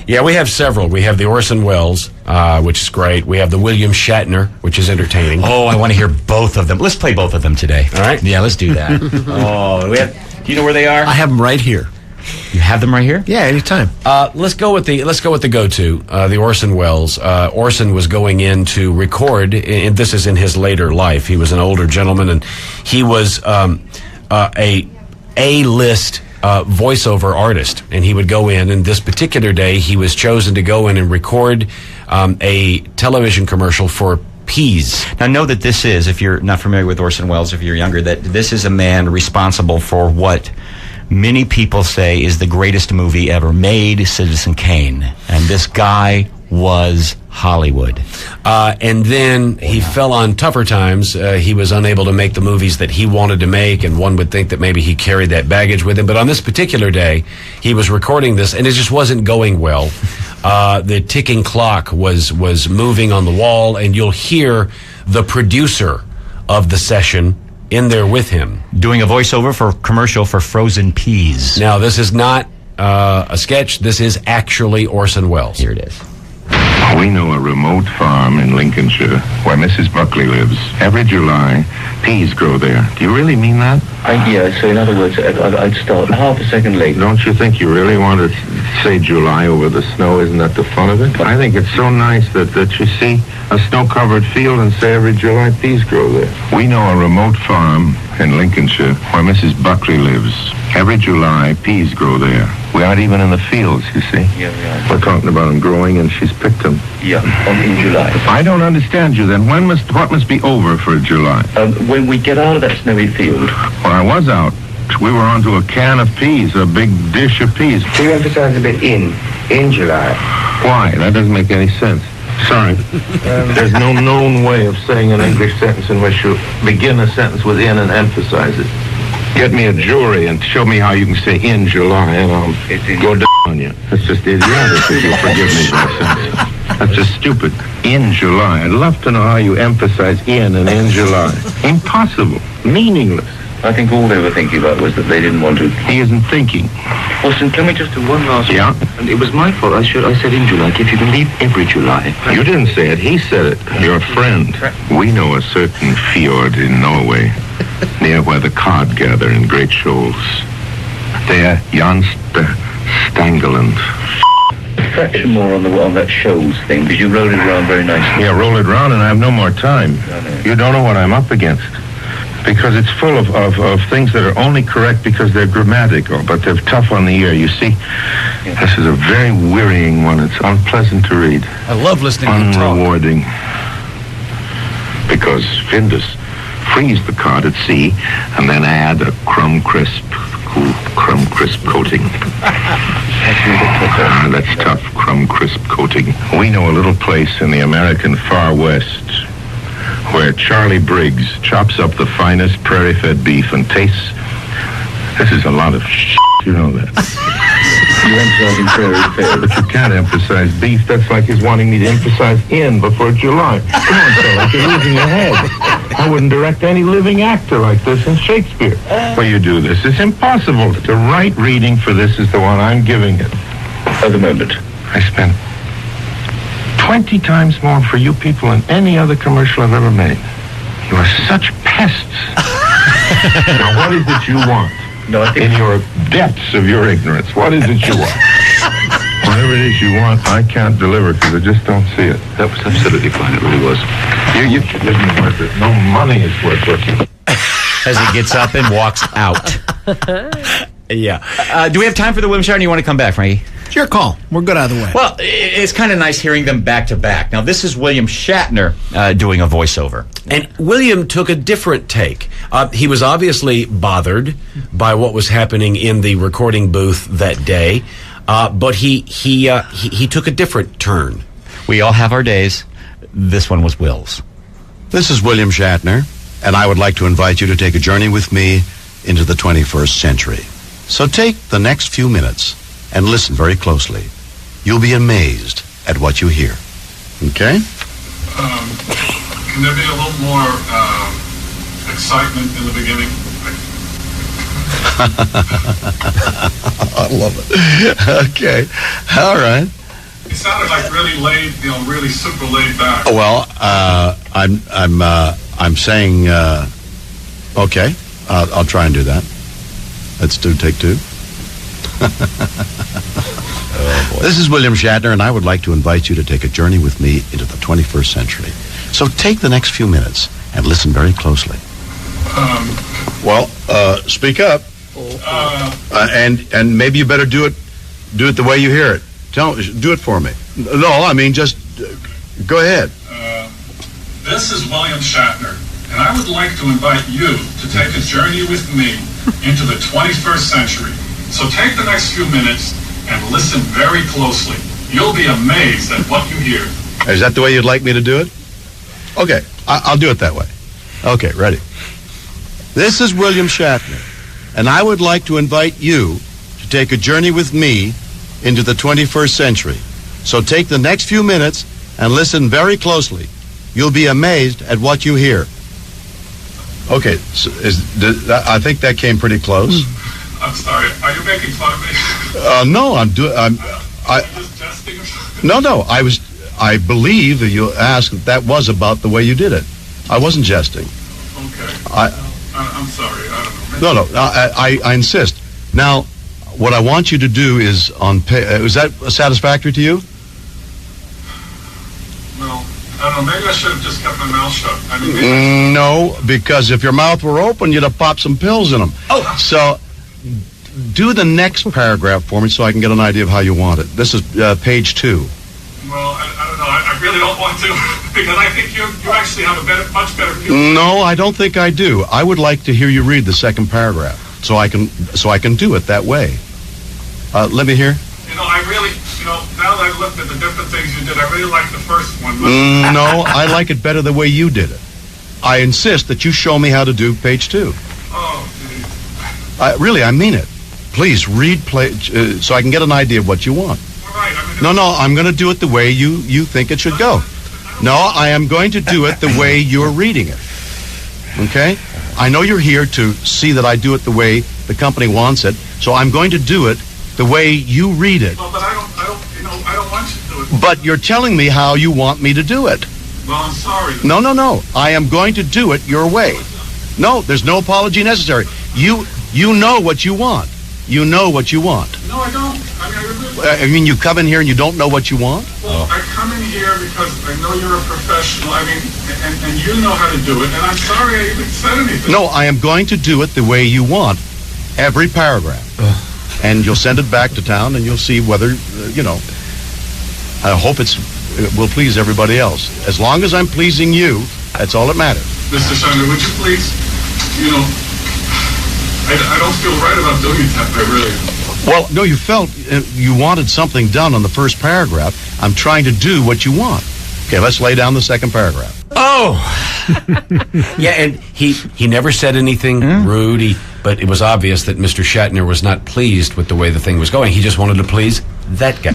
Yeah, we have several. We have the Orson Welles, which is great. We have the William Shatner, which is entertaining. Oh, I want to hear both of them. Let's play both of them today. All right? Yeah, let's do that. Do you know where they are? I have them right here. You have them right here? Yeah, anytime. Let's go with the go-to, the Orson Welles. Orson was going in to record, and this is in his later life. He was an older gentleman, and he was a A-list voiceover artist, and he would go in, and this particular day he was chosen to go in and record a television commercial for Peas. Now know that this is, if you're not familiar with Orson Welles, if you're younger, that this is a man responsible for what many people say is the greatest movie ever made, Citizen Kane. And this guy was Hollywood. And then he fell on tougher times. He was unable to make the movies that he wanted to make, and one would think that maybe he carried that baggage with him. But on this particular day, he was recording this, and it just wasn't going well. The ticking clock was moving on the wall, and you'll hear the producer of the session in there with him. Doing a voiceover for a commercial for frozen peas. Now, this is not a sketch. This is actually Orson Welles. Here it is. We know a remote farm in Lincolnshire where Mrs. Buckley lives. Every July, peas grow there. Do you really mean that? Yeah, so in other words, I'd start half a second late. Don't you think you really want to say July over the snow? Isn't that the fun of it? I think it's so nice that you see a snow-covered field and say every July peas grow there. We know a remote farm in Lincolnshire where Mrs. Buckley lives. Every July, peas grow there. We aren't even in the fields, you see. Yeah, we are. We're talking about them growing, and she's picked them. Yeah, in July. I don't understand you then. What must be over for July? When we get out of that snowy field. Well, I was out. We were onto a can of peas, a big dish of peas. Do you emphasize a bit in July? Why? That doesn't make any sense. Sorry. There's no known way of saying an English sentence in which you begin a sentence with in and emphasize it. Get me a jury and show me how you can say in July, and I'll go down on you. That's just idiotic, if you'll forgive me for that. That's just stupid. In July. I'd love to know how you emphasize in and in July. Impossible. Meaningless. I think all they were thinking about was that they didn't want to. He isn't thinking. Orson, can we just do one last Yeah? And it was my fault. I said in July. If you can leave every July. You didn't say it. He said it. Your friend. We know a certain fjord in Norway, near where the cod gather in great shoals. There, Jan Stangeland. A fraction more on that shoals thing, because you rolled it around very nicely. Yeah, roll it around, and I have no more time. You don't know what I'm up against. Because it's full of things that are only correct because they're grammatical, but they're tough on the ear. You see, this is a very wearying one. It's unpleasant to read. I love listening to you talk. Unrewarding. Because Findus freeze the cod at sea and then add a crumb crisp coating. That's tough, crumb crisp coating. We know a little place in the American far west where Charlie Briggs chops up the finest prairie-fed beef and tastes. This is a lot of you know that. You emphasize in prairie-fed. But you can't emphasize beef. That's like he's wanting me to emphasize in before July. Come on, fella, you're losing your head. I wouldn't direct any living actor like this in Shakespeare. Well, you do this. It's impossible. The right reading for this is the one I'm giving it. At the moment. I spent 20 times more for you people than any other commercial I've ever made. You are such pests. Now, what is it you want? No, I think in your depths of your ignorance, what is it you want? Whatever it is you want, I can't deliver because I just don't see it. that was absolutely fine. It really was. You isn't worth it. No money is worth it. As he gets up and walks out. Yeah. Do we have time for the William Shatner? You want to come back, Frankie? It's your call. We're good either way. Well, it's kind of nice hearing them back to back. Now, this is William Shatner doing a voiceover. And William took a different take. He was obviously bothered by what was happening in the recording booth that day, but he took a different turn. We all have our days. This one was Will's. This is William Shatner, and I would like to invite you to take a journey with me into the 21st century. So take the next few minutes and listen very closely. You'll be amazed at what you hear. Okay? Can there be a little more excitement in the beginning? I love it. Okay. All right. He sounded like really laid, really super laid back. Well, I'm saying, okay, I'll try and do that. Let's take two. This is William Shatner, and I would like to invite you to take a journey with me into the 21st century. So take the next few minutes and listen very closely. Speak up. And maybe you better do it the way you hear it. Do it for me. No, I mean, just go ahead. This is William Shatner, and I would like to invite you to take a journey with me into the 21st century. So take the next few minutes and listen very closely. You'll be amazed at what you hear. Is that the way you'd like me to do it? Okay, I'll do it that way. Okay, ready. This is William Shatner, and I would like to invite you to take a journey with me into the 21st century. So take the next few minutes and listen very closely. You'll be amazed at what you hear. Okay, so I think that came pretty close. I'm sorry. Are you making fun of me? No, I'm just jesting or something? No. I believe that you asked that was about the way you did it. I wasn't jesting. Okay. I'm sorry. I No. don't know. I insist. Now, what I want you to do is is that satisfactory to you? Well, I don't know. Maybe I should have just kept my mouth shut. No, because if your mouth were open, you'd have popped some pills in them. Oh. So do the next paragraph for me so I can get an idea of how you want it. This is page 2. Well, I don't know. I really don't want to because I think you actually have a much better view. No, I don't think I do. I would like to hear you read the second paragraph so I can do it that way. Let me hear. I really, now that I've looked at the different things you did, I really like the first one. No, I like it better the way you did it. I insist that you show me how to do page 2. Oh, geez. Really, I mean it. Please read so I can get an idea of what you want. All right. No, I'm going to do it the way you think it should go. No, I am going to do it the way you're reading it. Okay? I know you're here to see that I do it the way the company wants it, so I'm going to do it the way you read it. Well, but I don't want you to do it. But you're telling me how you want me to do it. Well, I'm sorry. No. I am going to do it your way. No, there's no apology necessary. You know what you want. You know what you want. No, I don't. I mean, you come in here and you don't know what you want? Well, I come in here because I know you're a professional. I mean, and you know how to do it. And I'm sorry I even said anything. No, I am going to do it the way you want. Every paragraph. And you'll send it back to town and you'll see whether, I hope it will please everybody else. As long as I'm pleasing you, that's all that matters. Mr. Shatner, would you please, I don't feel right about doing that, I really. Well, no, you felt you wanted something done on the first paragraph. I'm trying to do what you want. Okay, let's lay down the second paragraph. Oh! Yeah, and he never said anything rude, but it was obvious that Mr. Shatner was not pleased with the way the thing was going. He just wanted to please that guy.